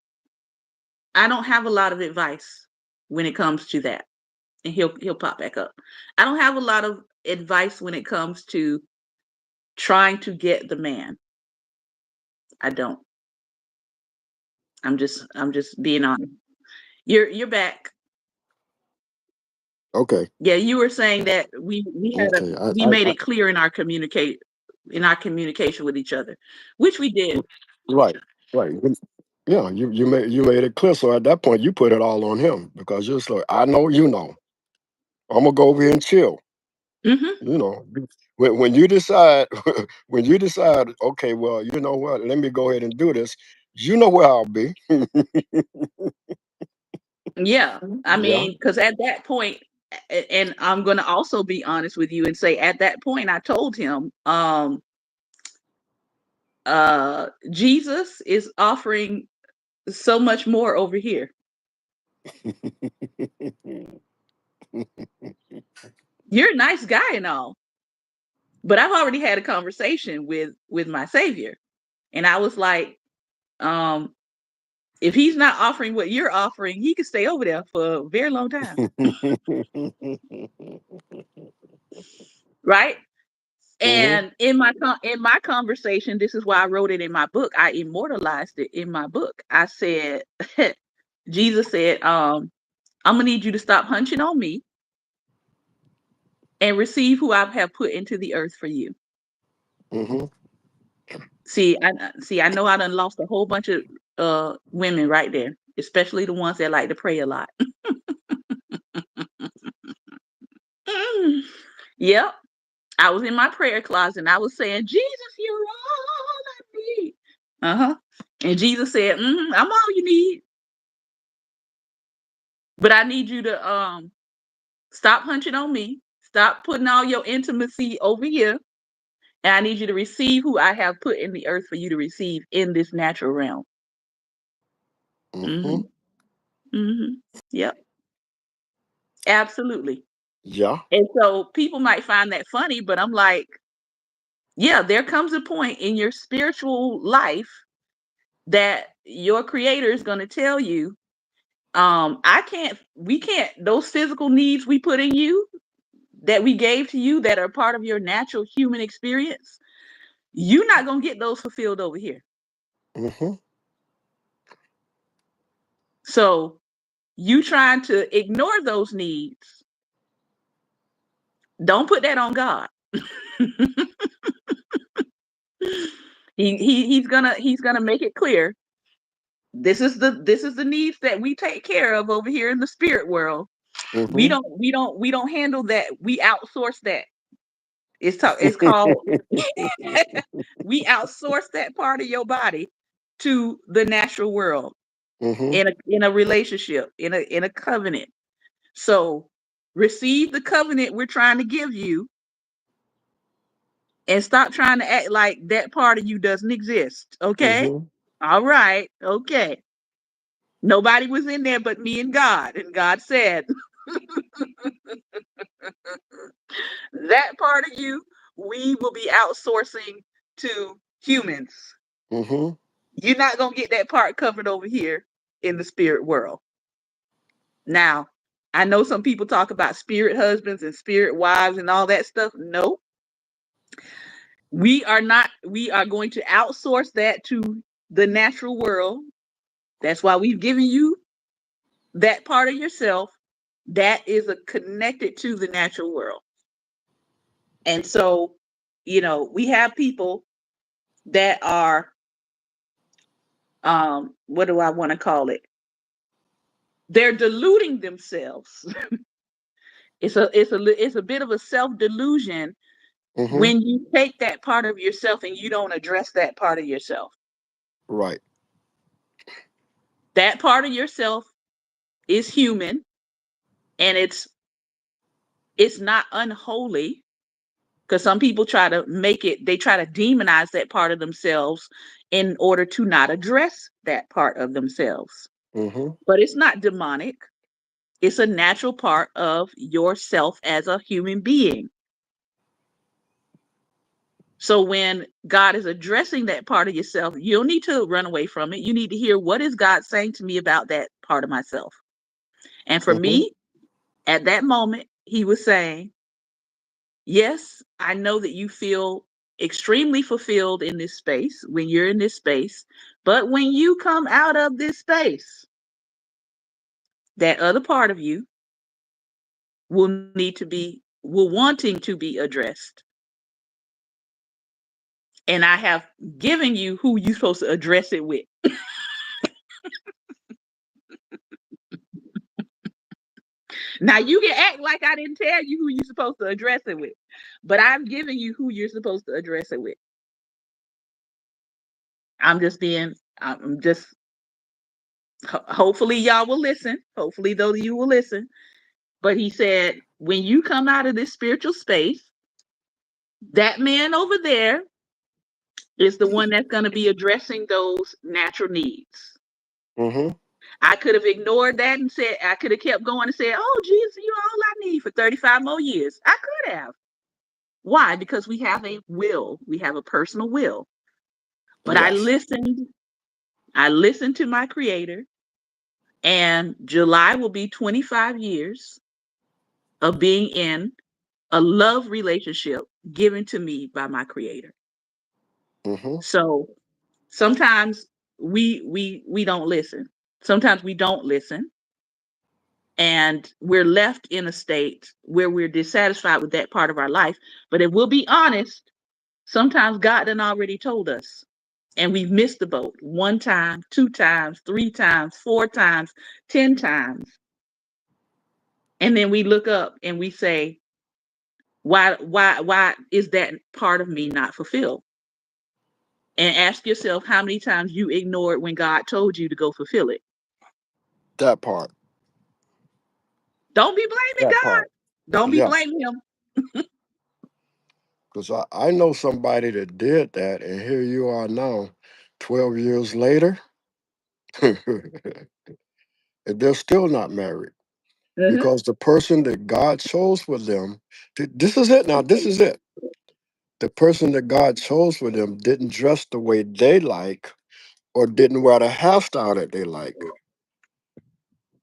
I don't have a lot of advice when it comes to that. And he'll pop back up. I don't have a lot of advice when it comes to trying to get the man. I don't. I'm just being honest. You're back. Okay. Yeah, you were saying that Okay. we made it clear in our communication with each other, which we did. Right. Right. Yeah. You made it clear. So at that point, you put it all on him because you're just like, I know you know. I'm gonna go over here and chill. Hmm. You know. When you decide when you decide, okay, well, you know what? Let me go ahead and do this. You know where I'll be. Yeah, I Yeah. mean, because at that point, and I'm gonna also be honest with you and say, at that point, I told him, Jesus is offering so much more over here. You're a nice guy and all, but I've already had a conversation with my savior, and I was like, um, if he's not offering what you're offering, he could stay over there for a very long time. right? Mm-hmm. And in my conversation, this is why I wrote it in my book. I immortalized it in my book. I said, Jesus said, I'm gonna need you to stop hunching on me and receive who I have put into the earth for you. Mm-hmm. I know I done lost a whole bunch of women right there, especially the ones that like to pray a lot. Yep. I was in my prayer closet and I was saying, Jesus, you're all I need. Uh-huh. And Jesus said, I'm all you need. But I need you to stop hunching on me. Stop putting all your intimacy over here. And I need you to receive who I have put in the earth for you to receive in this natural realm. Mm-hmm. Hmm. Hmm. Yep. Absolutely. Yeah. And so people might find that funny, but I'm like, yeah, there comes a point in your spiritual life that your creator is going to tell you, we can't, those physical needs we put in you that we gave to you that are part of your natural human experience, you're not going to get those fulfilled over here. Mm-hmm. So you trying to ignore those needs, don't put that on God. He's gonna make it clear. This is the needs that we take care of over here in the spirit world. Mm-hmm. We don't handle that. We outsource that. It's called we outsource that part of your body to the natural world Mm-hmm. in a relationship, in a covenant. So receive the covenant we're trying to give you and stop trying to act like that part of you doesn't exist. Okay? Mm-hmm. All right. Okay. Nobody was in there but me and God. And God said, that part of you, we will be outsourcing to humans. Mm-hmm. You're not going to get that part covered over here in the spirit world. Now, I know some people talk about spirit husbands and spirit wives and all that stuff. No, we are not. We are going to outsource that to the natural world. That's why we've given you that part of yourself that is connected to the natural world. And so, we have people that are, what do I want to call it? They're deluding themselves. It's a bit of a self delusion Mm-hmm. when you take that part of yourself and you don't address that part of yourself. Right. That part of yourself is human, and it's not unholy, because some people try to they try to demonize that part of themselves in order to not address that part of themselves. Mm-hmm. But it's not demonic. It's a natural part of yourself as a human being. So when God is addressing that part of yourself, you don't need to run away from it. You need to hear, what is God saying to me about that part of myself? And for Mm-hmm. me, at that moment, he was saying, yes, I know that you feel extremely fulfilled in this space when you're in this space. But when you come out of this space, that other part of you will wanting to be addressed. And I have given you who you're supposed to address it with. Now you can act like I didn't tell you who you're supposed to address it with, but I've given you who you're supposed to address it with. I'm just, hopefully y'all will listen. Hopefully those of you will listen. But he said, when you come out of this spiritual space, that man over there is the one that's going to be addressing those natural needs. Mm-hmm. I could have ignored that and said, I could have kept going and said, oh, Jesus, you're all I need for 35 more years. I could have. Why? Because we have a will. We have a personal will. But Yes. I listened to my creator, and July will be 25 years of being in a love relationship given to me by my creator. Mm-hmm. So sometimes we don't listen. Sometimes we don't listen, and we're left in a state where we're dissatisfied with that part of our life. But if we'll be honest, sometimes God done already told us, and we've missed the boat one time, two times, three times, four times, 10 times. And then we look up and we say, why is that part of me not fulfilled? And ask yourself how many times you ignored when God told you to go fulfill it. That part. Don't be blaming That God. part. Don't be Yeah. blaming him. Because I know somebody that did that, and here you are now, 12 years later, and they're still not married Uh-huh. because the person that God chose for them, this is it now, this is it. The person that God chose for them didn't dress the way they like or didn't wear the hairstyle that they like.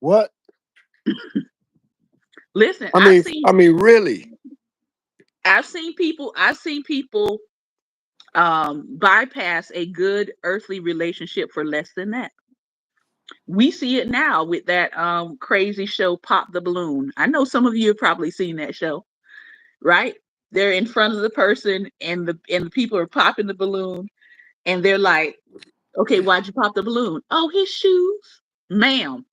What? Listen, I mean, really, I've seen people bypass a good earthly relationship for less than that. We see it now with that crazy show Pop the Balloon. I know some of you have probably seen that show, right? They're in front of the person, and the people are popping the balloon, and they're like, "Okay, why'd you pop the balloon?" "Oh, his shoes." Ma'am.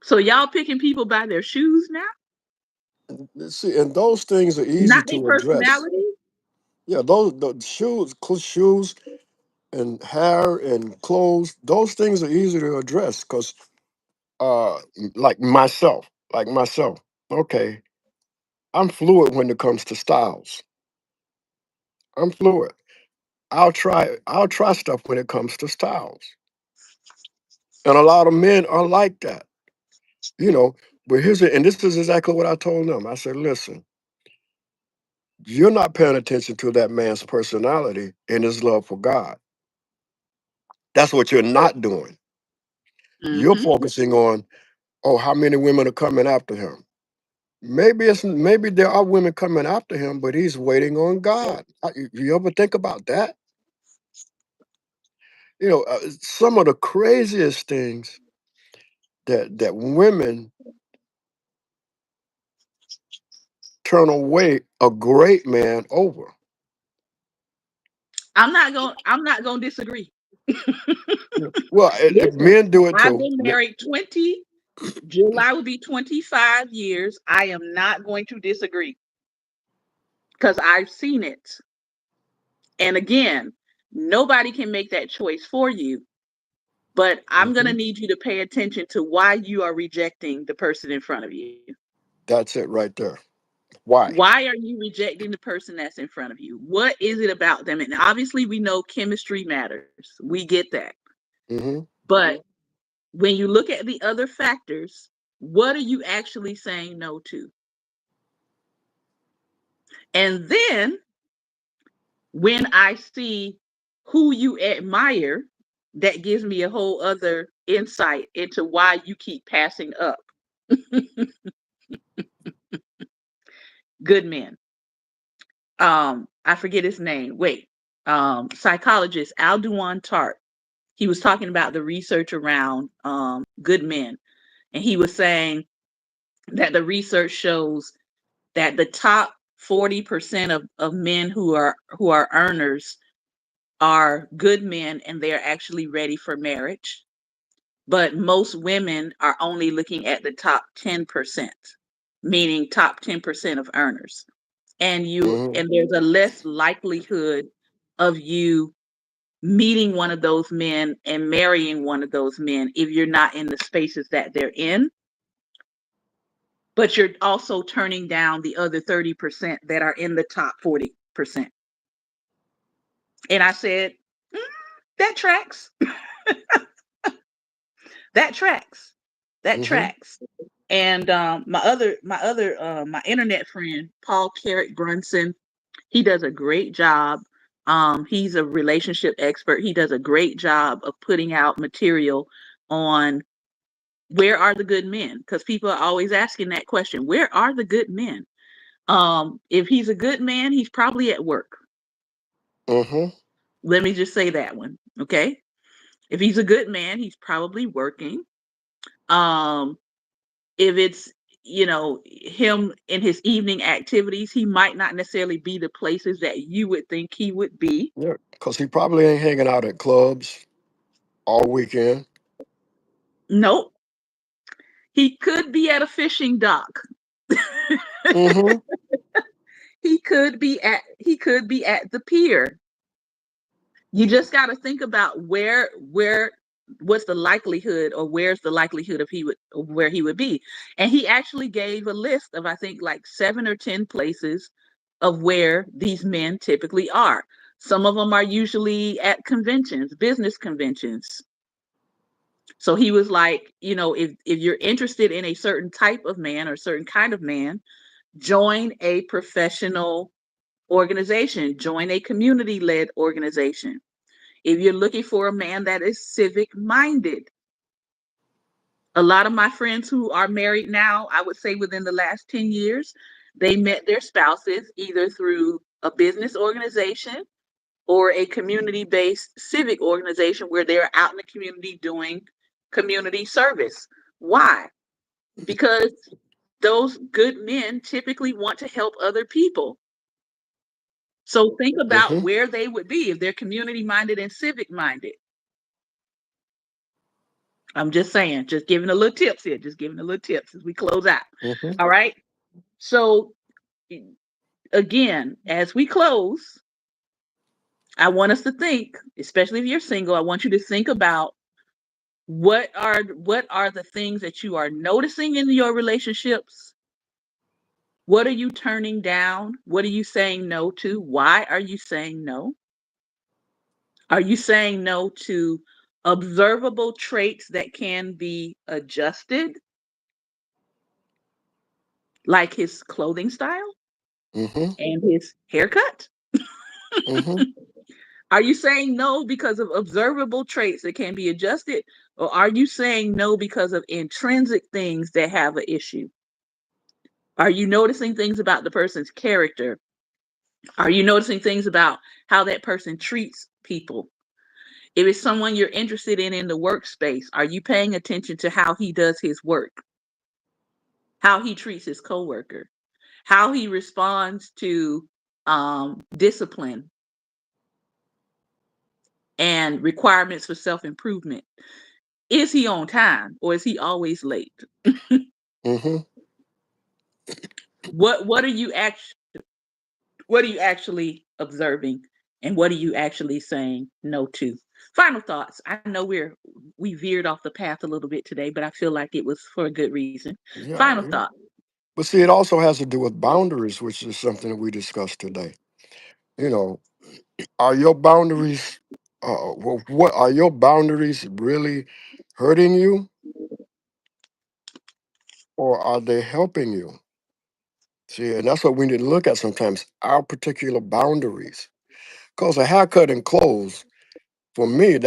So y'all picking people by their shoes now, see, and those things are easy not their to address. personality. Yeah, those the shoes and hair and clothes, those things are easy to address because uh like myself, okay, I'm fluid when it comes to styles. I'm fluid. I'll try stuff when it comes to styles. And a lot of men are like that, you know. But and this is exactly what I told them. I said, listen, you're not paying attention to that man's personality and his love for God. That's what you're not doing. You're Mm-hmm. focusing on, oh, how many women are coming after him. Maybe there are women coming after him, but he's waiting on God. You ever think about that? Some of the craziest things that women turn away a great man over. I'm not gonna disagree. Yeah. Well, Listen, men do it I've too. been married 20, July will be 25 years. I am not going to disagree because I've seen it. And again, nobody can make that choice for you, but I'm going to Mhm. need you to pay attention to why you are rejecting the person in front of you. That's it right there. Why? Why are you rejecting the person that's in front of you? What is it about them? And obviously, we know chemistry matters. We get that. Hmm. But when you look at the other factors, what are you actually saying no to? And then when I see who you admire, that gives me a whole other insight into why you keep passing up good men. I forget his name. Wait. Psychologist Alduan Tart. He was talking about the research around good men, and he was saying that the research shows that the top 40% of men who are earners are good men, and they're actually ready for marriage. But most women are only looking at the top 10%, meaning top 10% of earners. Hmm. And there's a less likelihood of you meeting one of those men and marrying one of those men if you're not in the spaces that they're in, but you're also turning down the other 30% that are in the top 40%. And I said, "Mm, that tracks. That tracks. That Hmm. tracks." And my internet friend Paul Carrick Brunson, he does a great job. He's a relationship expert. He does a great job of putting out material on Where are the good men? Because people are always asking that question. Where are the good men? If he's a good man, he's probably at work. Mm-hmm. Let me just say that one. Okay. If he's a good man, he's probably working. Um, if it's, him in his evening activities, he might not necessarily be the places that you would think he would be. Yeah, because he probably ain't hanging out at clubs all weekend. Nope. He could be at a fishing dock. Mm-hmm. He could be at the pier. You just got to think about where what's the likelihood, or where's the likelihood of where he would be. And he actually gave a list of, I think, like 7 or 10 places of where these men typically are. Some of them are usually at conventions, business conventions. So he was like, if you're interested in a certain type of man or a certain kind of man, join a professional organization, join a community led organization. If you're looking for a man that is civic minded, a lot of my friends who are married now, I would say within the last 10 years, they met their spouses either through a business organization or a community based civic organization where they're out in the community doing community service. Why? Because those good men typically want to help other people. So think about Mm-hmm. where they would be if they're community minded and civic minded. I'm just saying, just giving a little tips here, just giving a little tips as we close out. Mm-hmm. All right. So again, as we close, I want us to think, especially if you're single, I want you to think about what are the things that you are noticing in your relationships? What are you turning down? What are you saying no to? Why are you saying no? Are you saying no to observable traits that can be adjusted, like his clothing style Mm-hmm. and his haircut? Mm-hmm. Are you saying no because of observable traits that can be adjusted? Or are you saying no because of intrinsic things that have an issue? Are you noticing things about the person's character? Are you noticing things about how that person treats people? If it's someone you're interested in the workspace, are you paying attention to how he does his work, how he treats his coworker, how he responds to discipline and requirements for self improvement? Is he on time or is he always late? Mm-hmm. What are you actually observing, and what are you actually saying no to? Final thoughts. I know we veered off the path a little bit today, but I feel like it was for a good reason. Yeah, Final yeah. thought. But see, it also has to do with boundaries, which is something that we discussed today. You know, are your boundaries, what are your boundaries really hurting you, or are they helping you? See, and that's what we need to look at sometimes, our particular boundaries. Because a haircut and clothes, for me,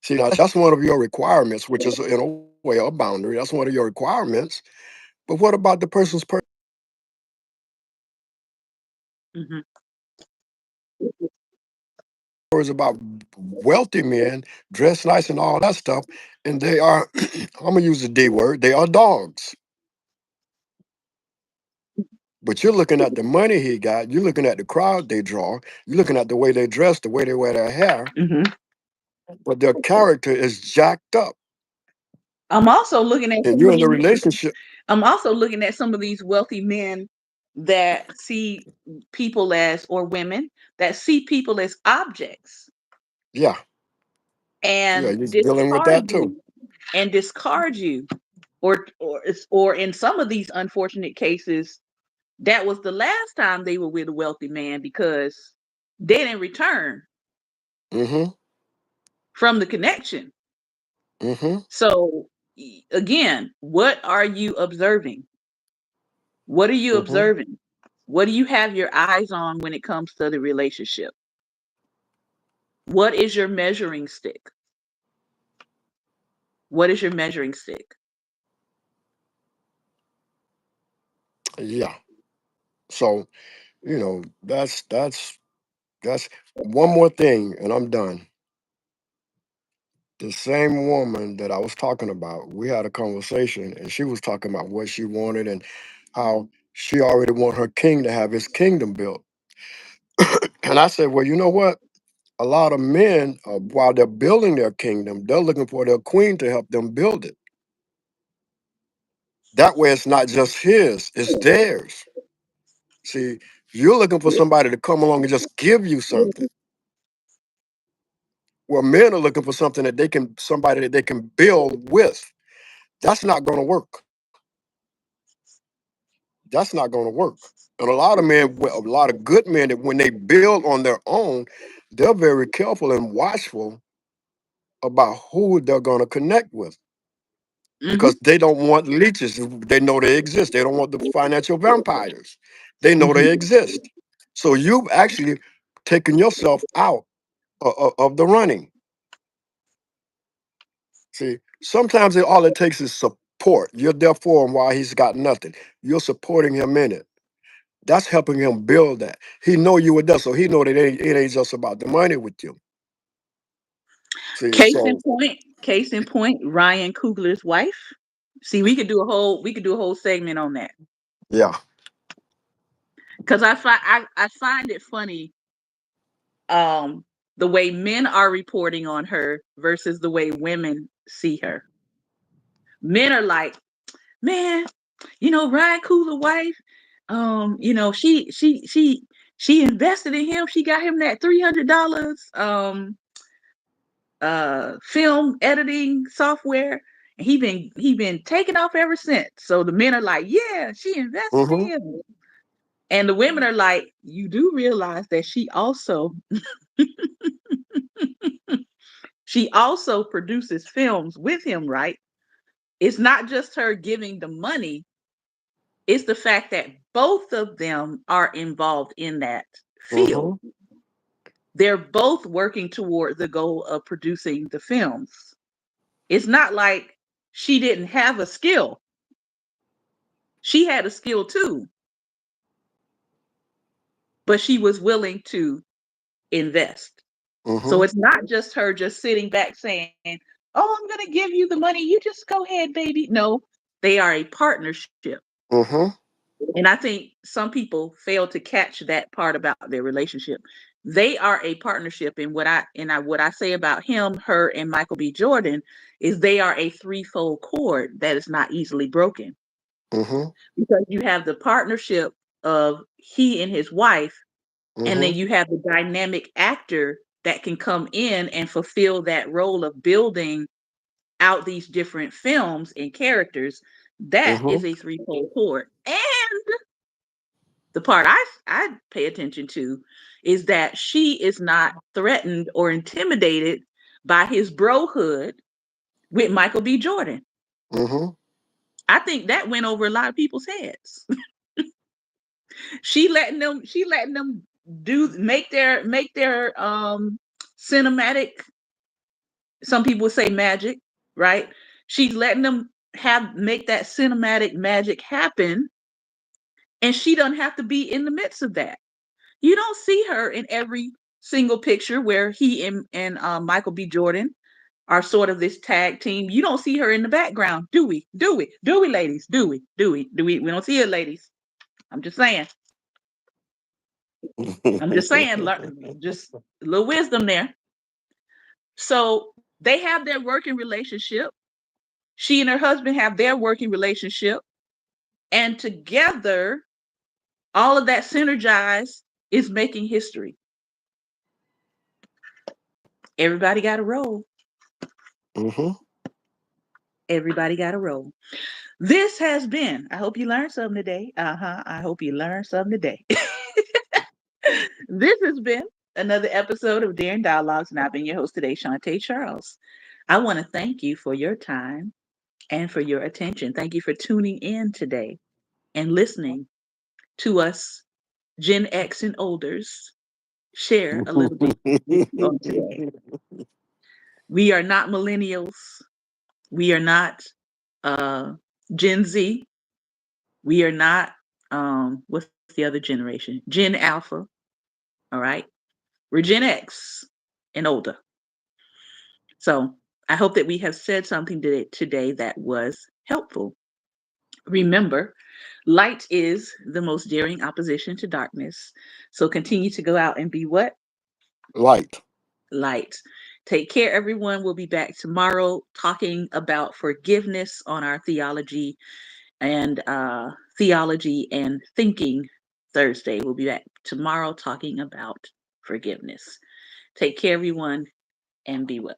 see, now that's one of your requirements, which is in a way a boundary. That's one of your requirements. But what about the person's Hmm. stories about wealthy men dressed nice and all that stuff, and they are, I'm gonna use the D word, they are dogs. But you're looking at the money he got, you're looking at the crowd they draw, you're looking at the way they dress, the way they wear their hair, Hmm. but their character is jacked up. I'm also looking at And some you're of in a these. relationship. I'm also looking at some of these wealthy men that see people as, or women that see people as objects Yeah, yeah, and you're dealing with discard that too. you and discard you, or in some of these unfortunate cases, that was the last time they were with a wealthy man because they didn't return Mm-hmm. from the connection. Mm-hmm. So again, what are you observing? What are you Mm-hmm. observing? What do you have your eyes on when it comes to the relationship? What is your measuring stick? What is your measuring stick? Yeah. So, that's one more thing, and I'm done. The same woman that I was talking about, we had a conversation, and she was talking about what she wanted and how she already want her king to have his kingdom built. And I said, well, you know what? A lot of men, while they're building their kingdom, they're looking for their queen to help them build it. That way, it's not just his; it's theirs. See, you're looking for somebody to come along and just give you something. Well, men are looking for something that somebody that they can build with. That's not going to work. That's not going to work. And a lot of men, a lot of good men, that when they build on their own, they're very careful and watchful about who they're going to connect with Mm-hmm. because they don't want leeches. They know they exist. They don't want the financial vampires. They know they Mm-hmm. exist. So you've actually taken yourself out of the running. See, sometimes all it takes is support. You're there for him while he's got nothing. You're supporting him in it. That's helping him build that. He know you were there, so he know that it ain't just about the money with you. See, Case in so point, case in point, Ryan Coogler's wife. See, we could do a whole segment on that. yeah. Because I find it funny, um, the way men are reporting on her versus the way women see her. Men are like, man, Ryan Coogler wife, she invested in him. She got him that $300 film editing software, and he been taking off ever since. So the men are like, yeah, she invested in Mm-hmm. him. And the women are like, you do realize that she also produces films with him, right? It's not just her giving the money, it's the fact that both of them are involved in that field. Mm-hmm. They're both working toward the goal of producing the films. It's not like she didn't have a skill. She had a skill too, but she was willing to invest. So Mm-hmm. it's not just her just sitting back saying, "Oh, I'm going to give you the money. You just go ahead, baby." No, they are a partnership. Mm-hmm. And I think some people fail to catch that part about their relationship. They are a partnership, and what I say about him, her, and Michael B. Jordan is they are a threefold cord that is not easily broken, Mm-hmm. because you have the partnership of he and his wife, and then Mm-hmm. you have the dynamic actor that can come in and fulfill that role of building out these different films and characters. That Mm-hmm. is a threefold cord. And the part I pay attention to is that she is not threatened or intimidated by his brohood with Michael B. Jordan. Mm-hmm. I think that went over a lot of people's heads. She letting them do make their cinematic, some people would say magic, right? She's letting them have make that cinematic magic happen, and she doesn't have to be in the midst of that. You don't see her in every single picture where he and Michael B. Jordan are sort of this tag team. You don't see her in the background, do we? Do we? Do we, ladies? Do we? Do we? Do we? We don't see her, ladies. I'm just saying. I'm just saying. Just a little wisdom there. So they have their working relationship. She and her husband have their working relationship, and together, all of that synergized is making history. Everybody got a role. Mm-hmm. Everybody got a role. This has been, I hope you learned something today. I hope you learned something today. This has been another episode of Daring Dialogues, and I've been your host today, Shantae Charles. I want to thank you for your time and for your attention. Thank you for tuning in today and listening to us, Gen X and Olders, share a little bit with you on today. We are not millennials. We are not uh, Gen Z. We are not what's the other generation? Gen Alpha. All right. We're Gen X and older. So I hope that we have said something today that was helpful. Remember, light is the most daring opposition to darkness. So continue to go out and be what? Light. Light. Take care, everyone. We'll be back tomorrow talking about forgiveness on our theology and thinking Thursday. We'll be back tomorrow talking about forgiveness. Take care, everyone, and be well.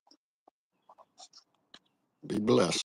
Be blessed.